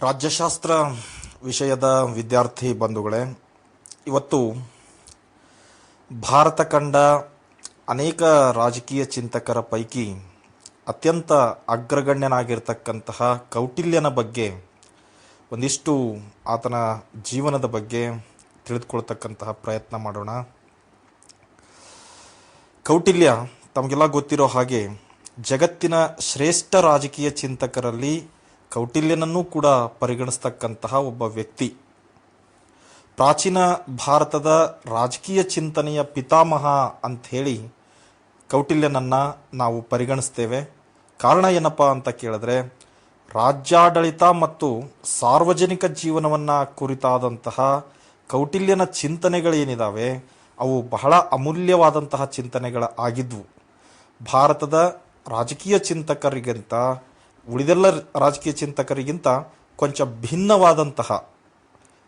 ರಾಜ್ಯಶಾಸ್ತ್ರ ವಿಷಯದ ವಿದ್ಯಾರ್ಥಿ ಬಂಧುಗಳೇ, ಇವತ್ತು ಭಾರತ ಕಂಡ ಅನೇಕ ರಾಜಕೀಯ ಚಿಂತಕರ ಪೈಕಿ ಅತ್ಯಂತ ಅಗ್ರಗಣ್ಯನಾಗಿರ್ತಕ್ಕಂತಹ ಕೌಟಿಲ್ಯನ ಬಗ್ಗೆ ಒಂದಿಷ್ಟು ಆತನ ಜೀವನದ ಬಗ್ಗೆ ತಿಳಿದುಕೊಳ್ತಕ್ಕಂತಹ ಪ್ರಯತ್ನ ಮಾಡೋಣ. ಕೌಟಿಲ್ಯ ತಮಗೆಲ್ಲ ಗೊತ್ತಿರೋ ಹಾಗೆ ಜಗತ್ತಿನ ಶ್ರೇಷ್ಠ ರಾಜಕೀಯ ಚಿಂತಕರಲ್ಲಿ ಕೌಟಿಲ್ಯನನ್ನೂ ಕೂಡ ಪರಿಗಣಿಸ್ತಕ್ಕಂತಹ ಒಬ್ಬ ವ್ಯಕ್ತಿ. ಪ್ರಾಚೀನ ಭಾರತದ ರಾಜಕೀಯ ಚಿಂತನೆಯ ಪಿತಾಮಹ ಅಂಥೇಳಿ ಕೌಟಿಲ್ಯನನ್ನು ನಾವು ಪರಿಗಣಿಸ್ತೇವೆ. ಕಾರಣ ಏನಪ್ಪ ಅಂತ ಕೇಳಿದ್ರೆ, ರಾಜ್ಯಾಡಳಿತ ಮತ್ತು ಸಾರ್ವಜನಿಕ ಜೀವನವನ್ನು ಕುರಿತಾದಂತಹ ಕೌಟಿಲ್ಯನ ಚಿಂತನೆಗಳೇನಿದ್ದಾವೆ ಅವು ಬಹಳ ಅಮೂಲ್ಯವಾದಂತಹ ಚಿಂತನೆಗಳು ಆಗಿದ್ವು. ಭಾರತದ ರಾಜಕೀಯ ಚಿಂತಕರಿಗಿಂತ ಉಳಿದೆಲ್ಲ ರಾಜಕೀಯ ಚಿಂತಕರಿಗಿಂತ ಕೊಂಚ ಭಿನ್ನವಾದಂತಹ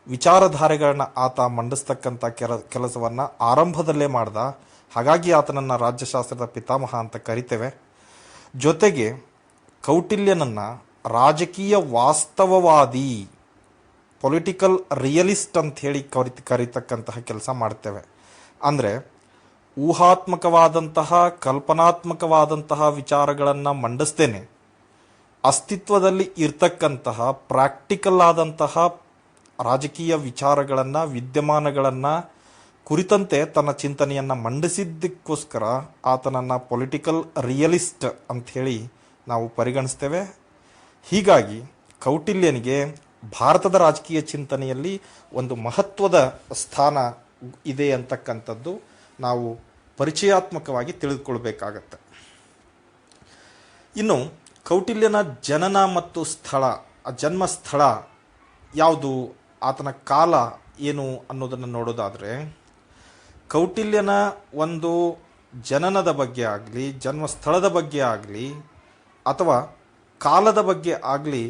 ವಿಚಾರಧಾರೆಗಳನ್ನ ಆತ ಮಂಡಿಸ್ತಕ್ಕಂಥ ಕೆಲಸವನ್ನು ಆರಂಭದಲ್ಲೇ ಮಾಡ್ದ. ಹಾಗಾಗಿ ಆತನನ್ನು ರಾಜ್ಯಶಾಸ್ತ್ರದ ಪಿತಾಮಹ ಅಂತ ಕರಿತೇವೆ. ಜೊತೆಗೆ ಕೌಟಿಲ್ಯನನ್ನು ರಾಜಕೀಯ ವಾಸ್ತವವಾದಿ, ಪೊಲಿಟಿಕಲ್ ರಿಯಲಿಸ್ಟ್ ಅಂತ ಹೇಳಿ ಕರಿತಕ್ಕಂತಹ ಕೆಲಸ ಮಾಡ್ತೇವೆ. ಅಂದರೆ ಊಹಾತ್ಮಕವಾದಂತಹ ಕಲ್ಪನಾತ್ಮಕವಾದಂತಹ ವಿಚಾರಗಳನ್ನು ಮಂಡಿಸ್ತೇನೆ, ಅಸ್ತಿತ್ವದಲ್ಲಿ ಇರ್ತಕ್ಕಂತಹ ಪ್ರಾಕ್ಟಿಕಲ್ ಆದಂತಹ ರಾಜಕೀಯ ವಿಚಾರಗಳನ್ನು, ವಿದ್ಯಮಾನಗಳನ್ನು ಕುರಿತಂತೆ ತನ್ನ ಚಿಂತನೆಯನ್ನು ಮಂಡಿಸಿದ್ದಕ್ಕೋಸ್ಕರ ಆತನನ್ನು ಪೊಲಿಟಿಕಲ್ ರಿಯಲಿಸ್ಟ್ ಅಂಥೇಳಿ ನಾವು ಪರಿಗಣಿಸ್ತೇವೆ. ಹೀಗಾಗಿ ಕೌಟಿಲ್ಯನಿಗೆ ಭಾರತದ ರಾಜಕೀಯ ಚಿಂತನೆಯಲ್ಲಿ ಒಂದು ಮಹತ್ವದ ಸ್ಥಾನ ಇದೆ ಅಂತಕ್ಕಂಥದ್ದು ನಾವು ಪರಿಚಯಾತ್ಮಕವಾಗಿ ತಿಳಿದುಕೊಳ್ಬೇಕಾಗತ್ತೆ. ಇನ್ನು ಕೌಟಿಲ್ಯನ ಜನನ ಮತ್ತು ಸ್ಥಳ, ಆ ಜನ್ಮ ಸ್ಥಳ ಯಾವುದು, ಆತನ ಕಾಲ ಏನು ಅನ್ನೋದನ್ನು ನೋಡೋದಾದರೆ, ಕೌಟಿಲ್ಯನ ಒಂದು ಜನನದ ಬಗ್ಗೆ ಆಗಲಿ, ಜನ್ಮಸ್ಥಳದ ಬಗ್ಗೆ ಆಗಲಿ ಅಥವಾ ಕಾಲದ ಬಗ್ಗೆ ಆಗಲಿ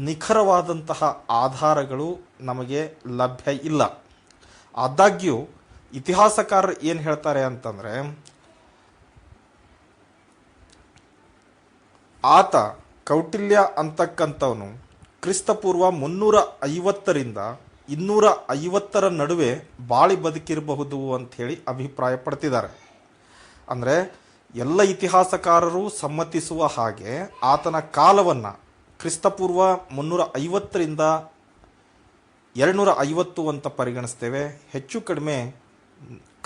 ನಿಖರವಾದಂತಹ ಆಧಾರಗಳು ನಮಗೆ ಲಭ್ಯ ಇಲ್ಲ. ಆದಾಗ್ಯೂ ಇತಿಹಾಸಕಾರರು ಏನು ಹೇಳ್ತಾರೆ ಅಂತಂದರೆ, ಆತ ಕೌಟಿಲ್ಯ ಅಂತಕ್ಕಂಥವನು ಕ್ರಿಸ್ತಪೂರ್ವ 350ರಿಂದ 250 ನಡುವೆ ಬಾಳಿ ಬದುಕಿರಬಹುದು ಅಂಥೇಳಿ ಅಭಿಪ್ರಾಯ ಪಡ್ತಿದ್ದಾರೆ. ಅಂದರೆ ಎಲ್ಲ ಇತಿಹಾಸಕಾರರು ಸಮ್ಮತಿಸುವ ಹಾಗೆ ಆತನ ಕಾಲವನ್ನು ಕ್ರಿಸ್ತಪೂರ್ವ 350ರಿಂದ 250 ಅಂತ ಪರಿಗಣಿಸ್ತೇವೆ. ಹೆಚ್ಚು ಕಡಿಮೆ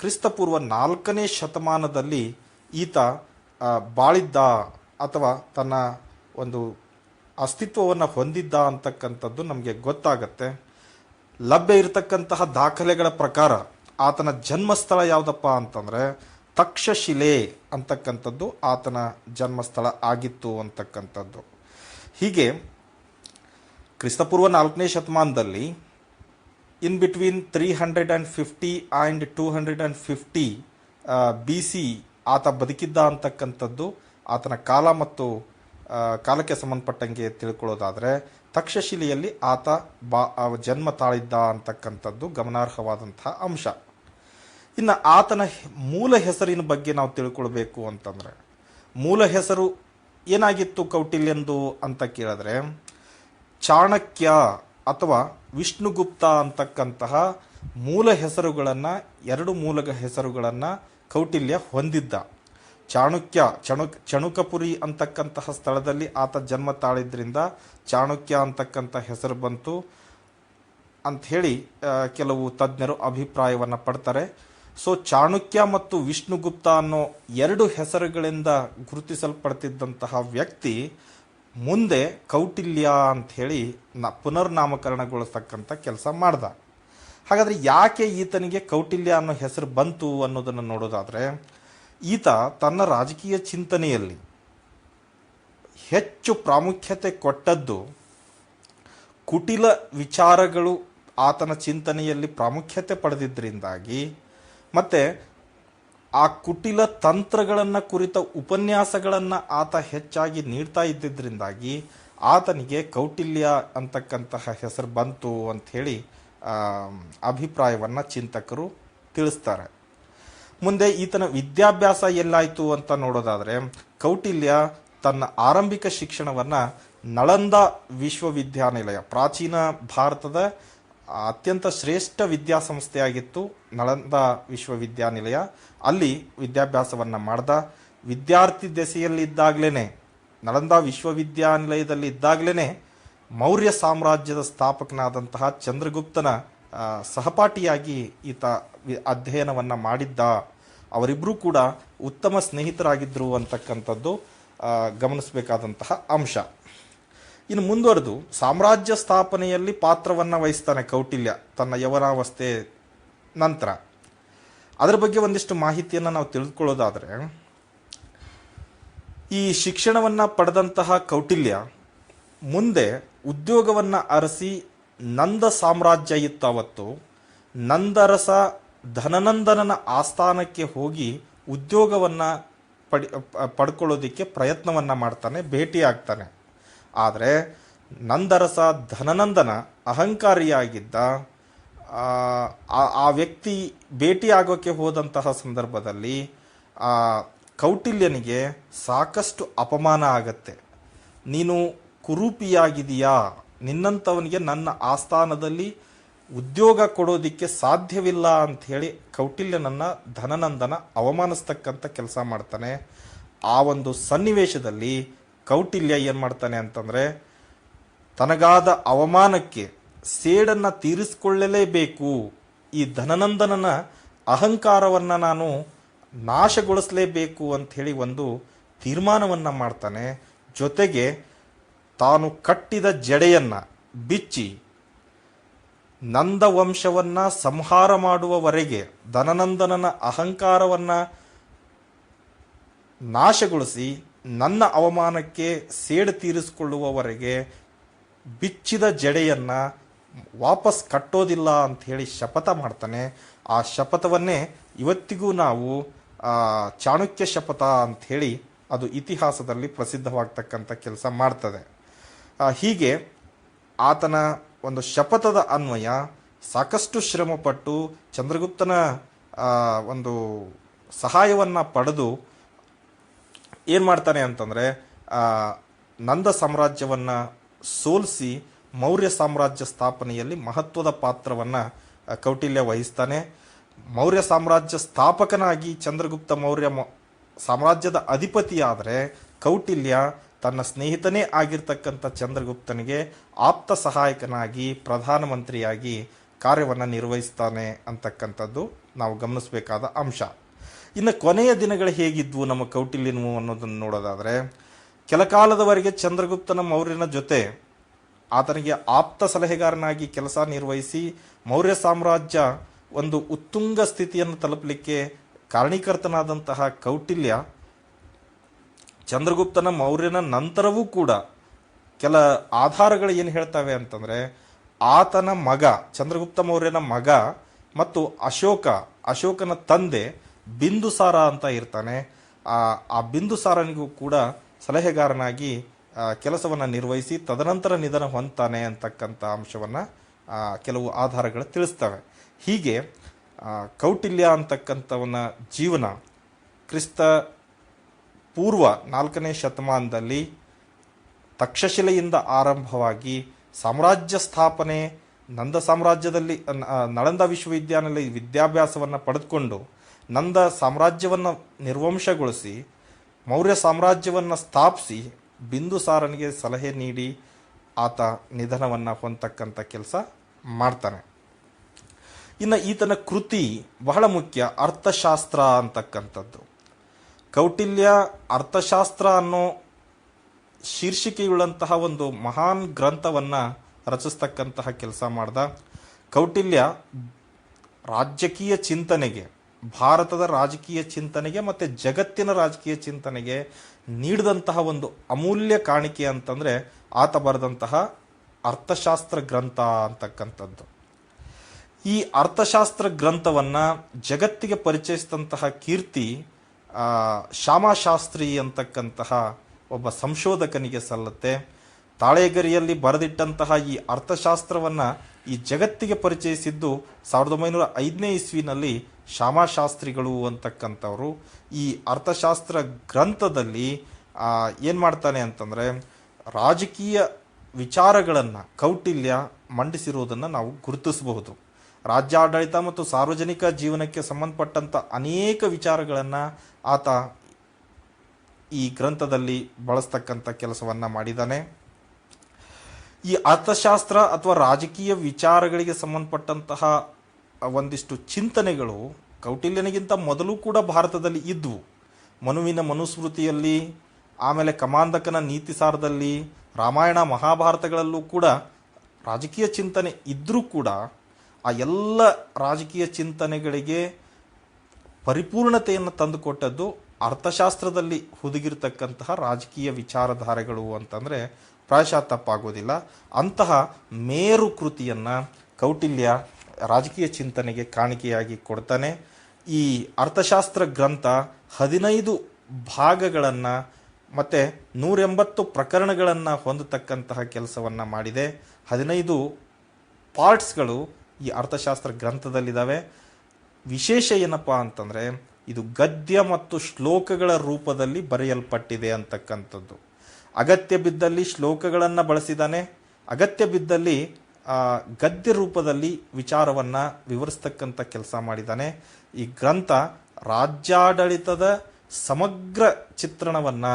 ಕ್ರಿಸ್ತಪೂರ್ವ 4ನೇ ಶತಮಾನದಲ್ಲಿ ಈತ ಬಾಳಿದ್ದ ಅಥವಾ ತನ್ನ ಒಂದು ಅಸ್ತಿತ್ವವನ್ನು ಹೊಂದಿದ್ದ ಅಂತಕ್ಕಂಥದ್ದು ನಮಗೆ ಗೊತ್ತಾಗತ್ತೆ. ಲಭ್ಯ ಇರತಕ್ಕಂತಹ ದಾಖಲೆಗಳ ಪ್ರಕಾರ ಆತನ ಜನ್ಮಸ್ಥಳ ಯಾವುದಪ್ಪ ಅಂತಂದರೆ ತಕ್ಷಶಿಲೆ ಅಂತಕ್ಕಂಥದ್ದು ಆತನ ಜನ್ಮಸ್ಥಳ ಆಗಿತ್ತು ಅಂತಕ್ಕಂಥದ್ದು. ಹೀಗೆ ಕ್ರಿಸ್ತಪೂರ್ವ 4ನೇ ಶತಮಾನದಲ್ಲಿ ಇನ್ ಬಿಟ್ವೀನ್ 350 ಆ್ಯಂಡ್ 250 BC ಆತ ಬದುಕಿದ್ದ ಅಂತಕ್ಕಂಥದ್ದು ಆತನ ಕಾಲ ಮತ್ತು ಕಾಲಕ್ಕೆ ಸಂಬಂಧಪಟ್ಟಂಗೆ ತಿಳ್ಕೊಳ್ಳೋದಾದರೆ ತಕ್ಷಶಿಲೆಯಲ್ಲಿ ಆತ ಜನ್ಮ ತಾಳಿದ್ದ ಅಂತಕ್ಕಂಥದ್ದು ಗಮನಾರ್ಹವಾದಂತಹ ಅಂಶ. ಇನ್ನು ಆತನ ಮೂಲ ಹೆಸರಿನ ಬಗ್ಗೆ ನಾವು ತಿಳ್ಕೊಳ್ಬೇಕು ಅಂತಂದರೆ, ಮೂಲ ಹೆಸರು ಏನಾಗಿತ್ತು ಕೌಟಿಲ್ಯಂದು ಅಂತ ಕೇಳಿದ್ರೆ, ಚಾಣಕ್ಯ ಅಥವಾ ವಿಷ್ಣುಗುಪ್ತ ಅಂತಕ್ಕಂತಹ ಮೂಲ ಹೆಸರುಗಳನ್ನು, 2 ಮೂಲ ಹೆಸರುಗಳನ್ನು ಕೌಟಿಲ್ಯ ಹೊಂದಿದ್ದ. ಚಣುಕಪುರಿ ಅಂತಕ್ಕಂತಹ ಸ್ಥಳದಲ್ಲಿ ಆತ ಜನ್ಮ ತಾಳಿದ್ರಿಂದ ಚಾಣಕ್ಯ ಅಂತಕ್ಕಂಥ ಹೆಸರು ಬಂತು ಅಂಥೇಳಿ ಕೆಲವು ತಜ್ಞರು ಅಭಿಪ್ರಾಯವನ್ನು ಪಡ್ತಾರೆ. ಸೊ ಚಾಣಕ್ಯ ಮತ್ತು ವಿಷ್ಣುಗುಪ್ತ ಅನ್ನೋ 2 ಹೆಸರುಗಳಿಂದ ಗುರುತಿಸಲ್ಪಡ್ತಿದ್ದಂತಹ ವ್ಯಕ್ತಿ ಮುಂದೆ ಕೌಟಿಲ್ಯ ಅಂಥೇಳಿ ಪುನರ್ನಾಮಕರಣಗೊಳಿಸ್ತಕ್ಕಂಥ ಕೆಲಸ ಮಾಡ್ದ. ಹಾಗಾದರೆ ಯಾಕೆ ಈತನಿಗೆ ಕೌಟಿಲ್ಯ ಅನ್ನೋ ಹೆಸರು ಬಂತು ಅನ್ನೋದನ್ನು ನೋಡೋದಾದರೆ, ಈತ ತನ್ನ ರಾಜಕೀಯ ಚಿಂತನೆಯಲ್ಲಿ ಹೆಚ್ಚು ಪ್ರಾಮುಖ್ಯತೆ ಕೊಟ್ಟದ್ದು ಕುಟಿಲ ವಿಚಾರಗಳು ಆತನ ಚಿಂತನೆಯಲ್ಲಿ ಪ್ರಾಮುಖ್ಯತೆ ಪಡೆದಿದ್ದರಿಂದಾಗಿ, ಮತ್ತು ಆ ಕುಟಿಲ ತಂತ್ರಗಳನ್ನು ಕುರಿತ ಉಪನ್ಯಾಸಗಳನ್ನು ಆತ ಹೆಚ್ಚಾಗಿ ನೀಡ್ತಾ ಇದ್ದಿದ್ದರಿಂದಾಗಿ ಆತನಿಗೆ ಕೌಟಿಲ್ಯ ಅಂತಕ್ಕಂತಹ ಹೆಸರು ಬಂತು ಅಂಥೇಳಿ ಅಭಿಪ್ರಾಯವನ್ನು ಚಿಂತಕರು ತಿಳಿಸ್ತಾರೆ. ಮುಂದೆ ಈತನ ವಿದ್ಯಾಭ್ಯಾಸ ಎಲ್ಲಾಯಿತು ಅಂತ ನೋಡೋದಾದರೆ, ಕೌಟಿಲ್ಯ ತನ್ನ ಆರಂಭಿಕ ಶಿಕ್ಷಣವನ್ನು ನಳಂದ ವಿಶ್ವವಿದ್ಯಾನಿಲಯ, ಪ್ರಾಚೀನ ಭಾರತದ ಅತ್ಯಂತ ಶ್ರೇಷ್ಠ ವಿದ್ಯಾಸಂಸ್ಥೆಯಾಗಿತ್ತು ನಳಂದ ವಿಶ್ವವಿದ್ಯಾನಿಲಯ. ಅಲ್ಲಿ ವಿದ್ಯಾಭ್ಯಾಸವನ್ನು ಮಾಡ್ದ. ವಿದ್ಯಾರ್ಥಿ ದೆಸೆಯಲ್ಲಿದ್ದಾಗಲೇ, ನಳಂದ ವಿಶ್ವವಿದ್ಯಾನಿಲಯದಲ್ಲಿ ಇದ್ದಾಗಲೇ ಮೌರ್ಯ ಸಾಮ್ರಾಜ್ಯದ ಸ್ಥಾಪಕನಾದಂತಹ ಚಂದ್ರಗುಪ್ತನ ಸಹಪಾಠಿಯಾಗಿ ಈತ ಅಧ್ಯಯನವನ್ನು ಮಾಡಿದ್ದ. ಅವರಿಬ್ಬರೂ ಕೂಡ ಉತ್ತಮ ಸ್ನೇಹಿತರಾಗಿದ್ದರು ಅಂತಕ್ಕಂಥದ್ದು ಗಮನಿಸಬೇಕಾದಂತಹ ಅಂಶ. ಇನ್ನು ಮುಂದುವರೆದು ಸಾಮ್ರಾಜ್ಯ ಸ್ಥಾಪನೆಯಲ್ಲಿ ಪಾತ್ರವನ್ನು ವಹಿಸ್ತಾನೆ ಕೌಟಿಲ್ಯ ತನ್ನ ಯವನಾವಸ್ಥೆ ನಂತರ. ಅದರ ಬಗ್ಗೆ ಒಂದಿಷ್ಟು ಮಾಹಿತಿಯನ್ನು ನಾವು ತಿಳಿದುಕೊಳ್ಳೋದಾದರೆ, ಈ ಶಿಕ್ಷಣವನ್ನು ಪಡೆದಂತಹ ಕೌಟಿಲ್ಯ ಮುಂದೆ ಉದ್ಯೋಗವನ್ನು ಅರಸಿ ನಂದ ಸಾಮ್ರಾಜ್ಯ ಇತ್ತು ಅವತ್ತು. ನಂದರಸ ಧನನಂದನನ ಆಸ್ಥಾನಕ್ಕೆ ಹೋಗಿ ಉದ್ಯೋಗವನ್ನು ಪಡ್ಕೊಳ್ಳೋದಕ್ಕೆ ಪ್ರಯತ್ನವನ್ನು ಮಾಡ್ತಾನೆ, ಭೇಟಿಯಾಗ್ತಾನೆ. ಆದರೆ ನಂದರಸ ಧನನಂದನ ಅಹಂಕಾರಿಯಾಗಿದ್ದ. ಆ ವ್ಯಕ್ತಿ ಭೇಟಿಯಾಗೋಕ್ಕೆ ಹೋದಂತಹ ಸಂದರ್ಭದಲ್ಲಿ ಕೌಟಿಲ್ಯನಿಗೆ ಸಾಕಷ್ಟು ಅಪಮಾನ ಆಗತ್ತೆ. ನೀನು ಕುರೂಪಿಯಾಗಿದೆಯಾ, ನಿನ್ನಂಥವನಿಗೆ ನನ್ನ ಆಸ್ಥಾನದಲ್ಲಿ ಉದ್ಯೋಗ ಕೊಡೋದಿಕ್ಕೆ ಸಾಧ್ಯವಿಲ್ಲ ಅಂಥೇಳಿ ಕೌಟಿಲ್ಯನನ್ನ ಧನನಂದನ ಅವಮಾನಿಸ್ತಕ್ಕಂಥ ಕೆಲಸ ಮಾಡ್ತಾನೆ. ಆ ಒಂದು ಸನ್ನಿವೇಶದಲ್ಲಿ ಕೌಟಿಲ್ಯ ಏನು ಮಾಡ್ತಾನೆ ಅಂತಂದರೆ, ತನಗಾದ ಅವಮಾನಕ್ಕೆ ಸೇಡನ್ನು ತೀರಿಸಿಕೊಳ್ಳಲೇಬೇಕು, ಈ ಧನನಂದನನ ಅಹಂಕಾರವನ್ನು ನಾನು ನಾಶಗೊಳಿಸಲೇಬೇಕು ಅಂಥೇಳಿ ಒಂದು ತೀರ್ಮಾನವನ್ನು ಮಾಡ್ತಾನೆ. ಜೊತೆಗೆ ತಾನು ಕಟ್ಟಿದ ಜಡೆಯನ್ನು ಬಿಚ್ಚಿ ನಂದ ವಂಶವನ್ನು ಸಂಹಾರ ಮಾಡುವವರೆಗೆ, ಧನನಂದನನ ಅಹಂಕಾರವನ್ನು ನಾಶಗೊಳಿಸಿ ನನ್ನ ಅವಮಾನಕ್ಕೆ ಸೇಡು ತೀರಿಸಿಕೊಳ್ಳುವವರೆಗೆ ಬಿಚ್ಚಿದ ಜಡೆಯನ್ನು ವಾಪಸ್ ಕಟ್ಟೋದಿಲ್ಲ ಅಂಥೇಳಿ ಶಪಥ ಮಾಡ್ತಾನೆ. ಆ ಶಪಥವನ್ನೇ ಇವತ್ತಿಗೂ ನಾವು ಚಾಣಕ್ಯ ಶಪಥ ಅಂಥೇಳಿ ಅದು ಇತಿಹಾಸದಲ್ಲಿ ಪ್ರಸಿದ್ಧವಾಗ್ತಕ್ಕಂಥ ಕೆಲಸ ಮಾಡ್ತದೆ. ಹೀಗೆ ಆತನ ಒಂದು ಶಪಥದ ಅನ್ವಯ ಸಾಕಷ್ಟು ಶ್ರಮಪಟ್ಟು ಚಂದ್ರಗುಪ್ತನ ಒಂದು ಸಹಾಯವನ್ನು ಪಡೆದು ಏನು ಮಾಡ್ತಾನೆ ಅಂತಂದರೆ, ನಂದ ಸಾಮ್ರಾಜ್ಯವನ್ನು ಸೋಲಿಸಿ ಮೌರ್ಯ ಸಾಮ್ರಾಜ್ಯ ಸ್ಥಾಪನೆಯಲ್ಲಿ ಮಹತ್ವದ ಪಾತ್ರವನ್ನು ಕೌಟಿಲ್ಯ ವಹಿಸ್ತಾನೆ. ಮೌರ್ಯ ಸಾಮ್ರಾಜ್ಯ ಸ್ಥಾಪಕನಾಗಿ ಚಂದ್ರಗುಪ್ತ ಮೌರ್ಯ ಸಾಮ್ರಾಜ್ಯದ ಅಧಿಪತಿಯಾದರೆ, ಕೌಟಿಲ್ಯ ತನ್ನ ಸ್ನೇಹಿತನೇ ಆಗಿರ್ತಕ್ಕಂಥ ಚಂದ್ರಗುಪ್ತನಿಗೆ ಆಪ್ತ ಸಹಾಯಕನಾಗಿ ಪ್ರಧಾನಮಂತ್ರಿಯಾಗಿ ಕಾರ್ಯವನ್ನು ನಿರ್ವಹಿಸ್ತಾನೆ ಅಂತಕ್ಕಂಥದ್ದು ನಾವು ಗಮನಿಸಬೇಕಾದ ಅಂಶ. ಇನ್ನು ಕೊನೆಯ ದಿನಗಳು ಹೇಗಿದ್ವು ನಮ್ಮ ಕೌಟಿಲ್ಯನು ಅನ್ನೋದನ್ನು ನೋಡೋದಾದರೆ, ಕೆಲಕಾಲದವರೆಗೆ ಚಂದ್ರಗುಪ್ತನ ಮೌರ್ಯನ ಜೊತೆ ಆತನಿಗೆ ಆಪ್ತ ಸಲಹೆಗಾರನಾಗಿ ಕೆಲಸ ನಿರ್ವಹಿಸಿ ಮೌರ್ಯ ಸಾಮ್ರಾಜ್ಯ ಒಂದು ಉತ್ತುಂಗ ಸ್ಥಿತಿಯನ್ನು ತಲುಪಲಿಕ್ಕೆ ಕಾರಣೀಕರ್ತನಾದಂತಹ ಕೌಟಿಲ್ಯ ಚಂದ್ರಗುಪ್ತನ ಮೌರ್ಯನ ನಂತರವೂ ಕೂಡ ಕೆಲ ಆಧಾರಗಳು ಏನು ಹೇಳ್ತವೆ ಅಂತಂದರೆ, ಆತನ ಮಗ ಚಂದ್ರಗುಪ್ತ ಮೌರ್ಯನ ಮಗ ಮತ್ತು ಅಶೋಕನ ತಂದೆ ಬಿಂದುಸಾರ ಅಂತ ಇರ್ತಾನೆ. ಆ ಬಿಂದುಸಾರನಿಗೂ ಕೂಡ ಸಲಹೆಗಾರನಾಗಿ ಕೆಲಸವನ್ನು ನಿರ್ವಹಿಸಿ ತದನಂತರ ನಿಧನ ಹೊಂದ್ತಾನೆ ಅಂತಕ್ಕಂಥ ಅಂಶವನ್ನು ಕೆಲವು ಆಧಾರಗಳು ತಿಳಿಸ್ತವೆ. ಹೀಗೆ ಕೌಟಿಲ್ಯ ಅಂತಕ್ಕಂಥವನ ಜೀವನ ಕ್ರಿಸ್ತ ಪೂರ್ವ 4ನೇ ಶತಮಾನದಲ್ಲಿ ತಕ್ಷಶಿಲೆಯಿಂದ ಆರಂಭವಾಗಿ ಸಾಮ್ರಾಜ್ಯ ಸ್ಥಾಪನೆ, ನಂದ ಸಾಮ್ರಾಜ್ಯದಲ್ಲಿ ನಳಂದ ವಿಶ್ವವಿದ್ಯಾನಿಲಯ ವಿದ್ಯಾಭ್ಯಾಸವನ್ನು ಪಡೆದುಕೊಂಡು ನಂದ ಸಾಮ್ರಾಜ್ಯವನ್ನು ನಿರ್ವಂಶಗೊಳಿಸಿ ಮೌರ್ಯ ಸಾಮ್ರಾಜ್ಯವನ್ನು ಸ್ಥಾಪಿಸಿ ಬಿಂದುಸಾರನಿಗೆ ಸಲಹೆ ನೀಡಿ ಆತ ನಿಧನವನ್ನು ಹೊಂದತಕ್ಕಂಥ ಕೆಲಸ ಮಾಡ್ತಾನೆ. ಇನ್ನು ಈತನ ಕೃತಿ ಬಹಳ ಮುಖ್ಯ, ಅರ್ಥಶಾಸ್ತ್ರ ಅಂತಕ್ಕಂಥದ್ದು. ಕೌಟಿಲ್ಯ ಅರ್ಥಶಾಸ್ತ್ರ ಅನ್ನೋ ಶೀರ್ಷಿಕೆಯುಳ್ಳಂತಹ ಒಂದು ಮಹಾನ್ ಗ್ರಂಥವನ್ನು ರಚಿಸ್ತಕ್ಕಂತಹ ಕೆಲಸ ಮಾಡ್ದ. ಕೌಟಿಲ್ಯ ರಾಜಕೀಯ ಚಿಂತನೆಗೆ, ಭಾರತದ ರಾಜಕೀಯ ಚಿಂತನೆಗೆ ಮತ್ತು ಜಗತ್ತಿನ ರಾಜಕೀಯ ಚಿಂತನೆಗೆ ನೀಡಿದಂತಹ ಒಂದು ಅಮೂಲ್ಯ ಕಾಣಿಕೆ ಅಂತಂದರೆ ಆತ ಬರೆದಂತಹ ಅರ್ಥಶಾಸ್ತ್ರ ಗ್ರಂಥ ಅಂತಕ್ಕಂಥದ್ದು. ಈ ಅರ್ಥಶಾಸ್ತ್ರ ಗ್ರಂಥವನ್ನು ಜಗತ್ತಿಗೆ ಪರಿಚಯಿಸಿದಂತಹ ಕೀರ್ತಿ ಶ್ಯಾಮಶಾಸ್ತ್ರಿ ಅಂತಕ್ಕಂತಹ ಒಬ್ಬ ಸಂಶೋಧಕನಿಗೆ ಸಲ್ಲುತ್ತೆ. ತಾಳೆಗರಿಯಲ್ಲಿ ಬರೆದಿಟ್ಟಂತಹ ಈ ಅರ್ಥಶಾಸ್ತ್ರವನ್ನು ಈ ಜಗತ್ತಿಗೆ ಪರಿಚಯಿಸಿದ್ದು 1905ನೇ ಇಸ್ವಿನಲ್ಲಿ ಶ್ಯಾಮಶಾಸ್ತ್ರಿಗಳು ಅಂತಕ್ಕಂಥವರು. ಈ ಅರ್ಥಶಾಸ್ತ್ರ ಗ್ರಂಥದಲ್ಲಿ ಏನು ಮಾಡ್ತಾನೆ ಅಂತಂದರೆ ರಾಜಕೀಯ ವಿಚಾರಗಳನ್ನು ಕೌಟಿಲ್ಯ ಮಂಡಿಸಿರುವುದನ್ನು ನಾವು ಗುರುತಿಸಬಹುದು. ರಾಜ್ಯಾಡಳಿತ ಮತ್ತು ಸಾರ್ವಜನಿಕ ಜೀವನಕ್ಕೆ ಸಂಬಂಧಪಟ್ಟಂಥ ಅನೇಕ ವಿಚಾರಗಳನ್ನು ಆತ ಈ ಗ್ರಂಥದಲ್ಲಿ ಬಳಸ್ತಕ್ಕಂಥ ಕೆಲಸವನ್ನು ಮಾಡಿದ್ದಾನೆ. ಈ ಅರ್ಥಶಾಸ್ತ್ರ ಅಥವಾ ರಾಜಕೀಯ ವಿಚಾರಗಳಿಗೆ ಸಂಬಂಧಪಟ್ಟಂತಹ ಒಂದಿಷ್ಟು ಚಿಂತನೆಗಳು ಕೌಟಿಲ್ಯನಿಗಿಂತ ಮೊದಲು ಕೂಡ ಭಾರತದಲ್ಲಿ ಇದ್ವು. ಮನುವಿನ ಮನುಸ್ಮೃತಿಯಲ್ಲಿ, ಆಮೇಲೆ ಕಮಾಂಧಕನ ನೀತಿಸಾರದಲ್ಲಿ, ರಾಮಾಯಣ ಮಹಾಭಾರತಗಳಲ್ಲೂ ಕೂಡ ರಾಜಕೀಯ ಚಿಂತನೆ ಇದ್ದರೂ ಕೂಡ ಆ ಎಲ್ಲ ರಾಜಕೀಯ ಚಿಂತನೆಗಳಿಗೆ ಪರಿಪೂರ್ಣತೆಯನ್ನು ತಂದುಕೊಟ್ಟದ್ದು ಅರ್ಥಶಾಸ್ತ್ರದಲ್ಲಿ ಹುದುಗಿರ್ತಕ್ಕಂತಹ ರಾಜಕೀಯ ವಿಚಾರಧಾರೆಗಳು ಅಂತಂದರೆ ಪ್ರಾಯಶಃ ತಪ್ಪಾಗೋದಿಲ್ಲ. ಅಂತಹ ಮೇರು ಕೃತಿಯನ್ನು ಕೌಟಿಲ್ಯ ರಾಜಕೀಯ ಚಿಂತನೆಗೆ ಕಾಣಿಕೆಯಾಗಿ ಕೊಡ್ತಾನೆ. ಈ ಅರ್ಥಶಾಸ್ತ್ರ ಗ್ರಂಥ 15 ಭಾಗಗಳನ್ನು ಮತ್ತು 180 ಪ್ರಕರಣಗಳನ್ನು ಹೊಂದತಕ್ಕಂತಹ ಕೆಲಸವನ್ನು ಮಾಡಿದೆ. 15 ಪಾರ್ಟ್ಸ್ಗಳು ಈ ಅರ್ಥಶಾಸ್ತ್ರ ಗ್ರಂಥದಲ್ಲಿದ್ದಾವೆ. ವಿಶೇಷ ಏನಪ್ಪ ಅಂತಂದರೆ ಇದು ಗದ್ಯ ಮತ್ತು ಶ್ಲೋಕಗಳ ರೂಪದಲ್ಲಿ ಬರೆಯಲ್ಪಟ್ಟಿದೆ ಅಂತಕ್ಕಂಥದ್ದು. ಅಗತ್ಯ ಬಿದ್ದಲ್ಲಿ ಶ್ಲೋಕಗಳನ್ನು ಬಳಸಿದ್ದಾನೆ, ಅಗತ್ಯ ಬಿದ್ದಲ್ಲಿ ಗದ್ಯ ರೂಪದಲ್ಲಿ ವಿಚಾರವನ್ನು ವಿವರಿಸ್ತಕ್ಕಂಥ ಕೆಲಸ ಮಾಡಿದ್ದಾನೆ. ಈ ಗ್ರಂಥ ರಾಜ್ಯಾಡಳಿತದ ಸಮಗ್ರ ಚಿತ್ರಣವನ್ನು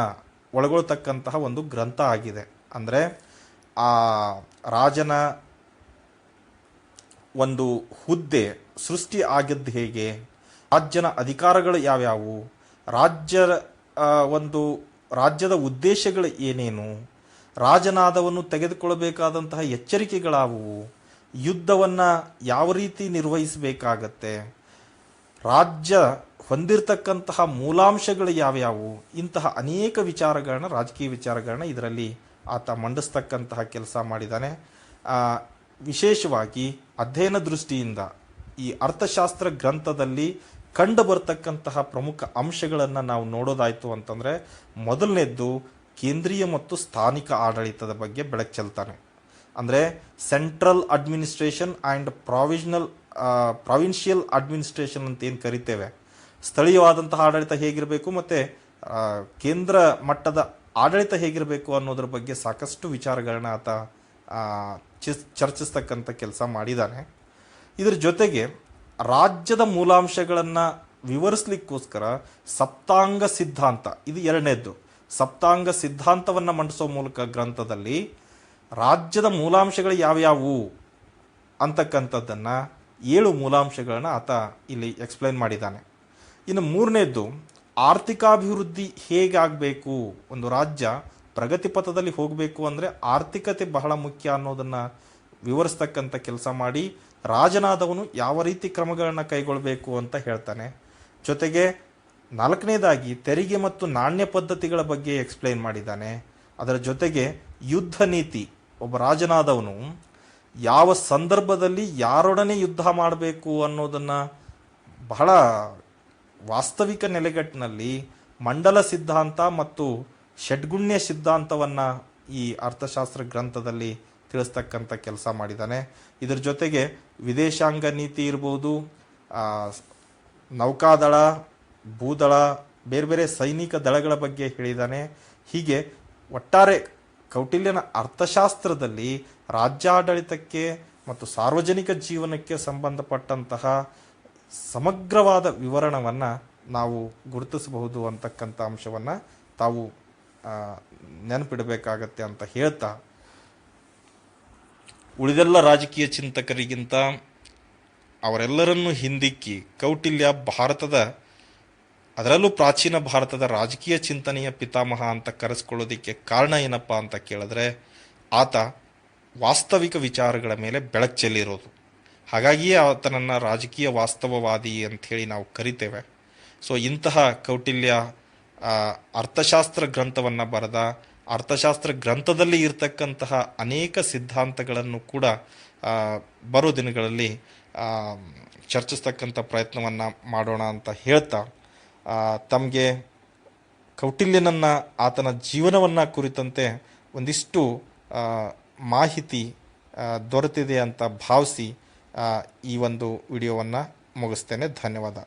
ಒಳಗೊಳ್ತಕ್ಕಂತಹ ಒಂದು ಗ್ರಂಥ ಆಗಿದೆ. ಅಂದರೆ ಆ ರಾಜನ ಒಂದು ಹುದ್ದೆ ಸೃಷ್ಟಿ ಆಗಿದ್ದು ಹೇಗೆ, ರಾಜ್ಯನ ಅಧಿಕಾರಗಳು ಯಾವ್ಯಾವು, ರಾಜ್ಯದ ಉದ್ದೇಶಗಳು ಏನೇನು, ರಾಜನಾದವನ್ನು ತೆಗೆದುಕೊಳ್ಳಬೇಕಾದಂತಹ ಎಚ್ಚರಿಕೆಗಳಾವುವು, ಯುದ್ಧವನ್ನು ಯಾವ ರೀತಿ ನಿರ್ವಹಿಸಬೇಕಾಗತ್ತೆ, ರಾಜ್ಯ ಹೊಂದಿರತಕ್ಕಂತಹ ಮೂಲಾಂಶಗಳು ಯಾವ್ಯಾವು, ಇಂತಹ ಅನೇಕ ವಿಚಾರಗಳನ್ನ, ರಾಜಕೀಯ ವಿಚಾರಗಳನ್ನ ಇದರಲ್ಲಿ ಆತ ಮಂಡಿಸ್ತಕ್ಕಂತಹ ಕೆಲಸ ಮಾಡಿದ್ದಾನೆ. ವಿಶೇಷವಾಗಿ ಅಧ್ಯಯನ ದೃಷ್ಟಿಯಿಂದ ಈ ಅರ್ಥಶಾಸ್ತ್ರ ಗ್ರಂಥದಲ್ಲಿ ಕಂಡು ಬರ್ತಕ್ಕಂತಹ ಪ್ರಮುಖ ಅಂಶಗಳನ್ನು ನಾವು ನೋಡೋದಾಯಿತು ಅಂತಂದರೆ, ಮೊದಲನೇದ್ದು ಕೇಂದ್ರೀಯ ಮತ್ತು ಸ್ಥಾನಿಕ ಆಡಳಿತದ ಬಗ್ಗೆ ಬೆಳಕು ಚೆಲ್ತಾನೆ. ಅಂದರೆ central administration and provincial administration ಅಂತ ಏನು ಕರಿತೇವೆ, ಸ್ಥಳೀಯವಾದಂತಹ ಆಡಳಿತ ಹೇಗಿರಬೇಕು ಮತ್ತು ಕೇಂದ್ರ ಮಟ್ಟದ ಆಡಳಿತ ಹೇಗಿರಬೇಕು ಅನ್ನೋದ್ರ ಬಗ್ಗೆ ಸಾಕಷ್ಟು ವಿಚಾರಗಳನ್ನ ಆತ ಚರ್ಚಿಸ್ತಕ್ಕಂಥ ಕೆಲಸ ಮಾಡಿದ್ದಾನೆ. ಇದರ ಜೊತೆಗೆ ರಾಜ್ಯದ ಮೂಲಾಂಶಗಳನ್ನು ವಿವರಿಸಲಿಕ್ಕೋಸ್ಕರ ಸಪ್ತಾಂಗ ಸಿದ್ಧಾಂತ, ಇದು ಎರಡನೇದ್ದು. ಸಪ್ತಾಂಗ ಸಿದ್ಧಾಂತವನ್ನು ಮಂಡಿಸೋ ಮೂಲಕ ಗ್ರಂಥದಲ್ಲಿ ರಾಜ್ಯದ ಮೂಲಾಂಶಗಳು ಯಾವ್ಯಾವು ಅಂತಕ್ಕಂಥದ್ದನ್ನು 7 ಮೂಲಾಂಶಗಳನ್ನು ಆತ ಇಲ್ಲಿ ಎಕ್ಸ್ಪ್ಲೈನ್ ಮಾಡಿದ್ದಾನೆ. ಇನ್ನು ಮೂರನೇದ್ದು ಆರ್ಥಿಕಾಭಿವೃದ್ಧಿ ಹೇಗಾಗಬೇಕು, ಒಂದು ರಾಜ್ಯ ಪ್ರಗತಿ ಪಥದಲ್ಲಿ ಹೋಗಬೇಕು ಅಂದರೆ ಆರ್ಥಿಕತೆ ಬಹಳ ಮುಖ್ಯ ಅನ್ನೋದನ್ನು ವಿವರಿಸ್ತಕ್ಕಂಥ ಕೆಲಸ ಮಾಡಿ ರಾಜನಾದವನು ಯಾವ ರೀತಿ ಕ್ರಮಗಳನ್ನು ಕೈಗೊಳ್ಳಬೇಕು ಅಂತ ಹೇಳ್ತಾನೆ. ಜೊತೆಗೆ 4ನೇದಾಗಿ ತೆರಿಗೆ ಮತ್ತು ನಾಣ್ಯ ಪದ್ಧತಿಗಳ ಬಗ್ಗೆ ಎಕ್ಸ್ಪ್ಲೈನ್ ಮಾಡಿದ್ದಾನೆ. ಅದರ ಜೊತೆಗೆ ಯುದ್ಧ ನೀತಿ, ಒಬ್ಬ ರಾಜನಾದವನು ಯಾವ ಸಂದರ್ಭದಲ್ಲಿ ಯಾರೊಡನೆ ಯುದ್ಧ ಮಾಡಬೇಕು ಅನ್ನೋದನ್ನು ಬಹಳ ವಾಸ್ತವಿಕ ನೆಲೆಗಟ್ಟಿನಲ್ಲಿ ಮಂಡಲ ಸಿದ್ಧಾಂತ ಮತ್ತು ಷಡ್ಗುಣ್ಯ ಸಿದ್ಧಾಂತವನ್ನು ಈ ಅರ್ಥಶಾಸ್ತ್ರ ಗ್ರಂಥದಲ್ಲಿ ತಿಳಿಸ್ತಕ್ಕಂಥ ಕೆಲಸ ಮಾಡಿದ್ದಾನೆ. ಇದರ ಜೊತೆಗೆ ವಿದೇಶಾಂಗ ನೀತಿ ಇರ್ಬೋದು, ನೌಕಾದಳ, ಭೂದಳ, ಬೇರೆ ಬೇರೆ ಸೈನಿಕ ದಳಗಳ ಬಗ್ಗೆ ಹೇಳಿದ್ದಾನೆ. ಹೀಗೆ ಒಟ್ಟಾರೆ ಕೌಟಿಲ್ಯನ ಅರ್ಥಶಾಸ್ತ್ರದಲ್ಲಿ ರಾಜ್ಯಾಡಳಿತಕ್ಕೆ ಮತ್ತು ಸಾರ್ವಜನಿಕ ಜೀವನಕ್ಕೆ ಸಂಬಂಧಪಟ್ಟಂತಹ ಸಮಗ್ರವಾದ ವಿವರಣವನ್ನು ನಾವು ಗುರುತಿಸಬಹುದು ಅಂತಕ್ಕಂಥ ಅಂಶವನ್ನು ತಾವು ನೆನಪಿಡಬೇಕಾಗತ್ತೆ ಅಂತ ಹೇಳ್ತಾ, ಉಳಿದೆಲ್ಲ ರಾಜಕೀಯ ಚಿಂತಕರಿಗಿಂತ ಅವರೆಲ್ಲರನ್ನೂ ಹಿಂದಿಕ್ಕಿ ಕೌಟಿಲ್ಯ ಭಾರತದ, ಅದರಲ್ಲೂ ಪ್ರಾಚೀನ ಭಾರತದ ರಾಜಕೀಯ ಚಿಂತನೆಯ ಪಿತಾಮಹ ಅಂತ ಕರೆಸ್ಕೊಳ್ಳೋದಕ್ಕೆ ಕಾರಣ ಏನಪ್ಪ ಅಂತ ಕೇಳಿದ್ರೆ, ಆತ ವಾಸ್ತವಿಕ ವಿಚಾರಗಳ ಮೇಲೆ ಬೆಳಕು ಚೆಲ್ಲಿರೋದು. ಹಾಗಾಗಿಯೇ ಆತನನ್ನು ರಾಜಕೀಯ ವಾಸ್ತವವಾದಿ ಅಂಥೇಳಿ ನಾವು ಕರಿತೇವೆ. ಸೊ ಇಂತಹ ಕೌಟಿಲ್ಯ ಅರ್ಥಶಾಸ್ತ್ರ ಗ್ರಂಥವನ್ನು ಬರೆದ, ಅರ್ಥಶಾಸ್ತ್ರ ಗ್ರಂಥದಲ್ಲಿ ಇರತಕ್ಕಂತಹ ಅನೇಕ ಸಿದ್ಧಾಂತಗಳನ್ನು ಕೂಡ ಬರೋ ದಿನಗಳಲ್ಲಿ ಚರ್ಚಿಸ್ತಕ್ಕಂಥ ಪ್ರಯತ್ನವನ್ನು ಮಾಡೋಣ ಅಂತ ಹೇಳ್ತಾ, ತಮಗೆ ಕೌಟಿಲ್ಯನನ್ನು, ಆತನ ಜೀವನವನ್ನು ಕುರಿತಂತೆ ಒಂದಿಷ್ಟು ಮಾಹಿತಿ ದೊರೆತಿದೆ ಅಂತ ಭಾವಿಸಿ ಈ ಒಂದು ವಿಡಿಯೋವನ್ನು ಮುಗಿಸ್ತೇನೆ. ಧನ್ಯವಾದ.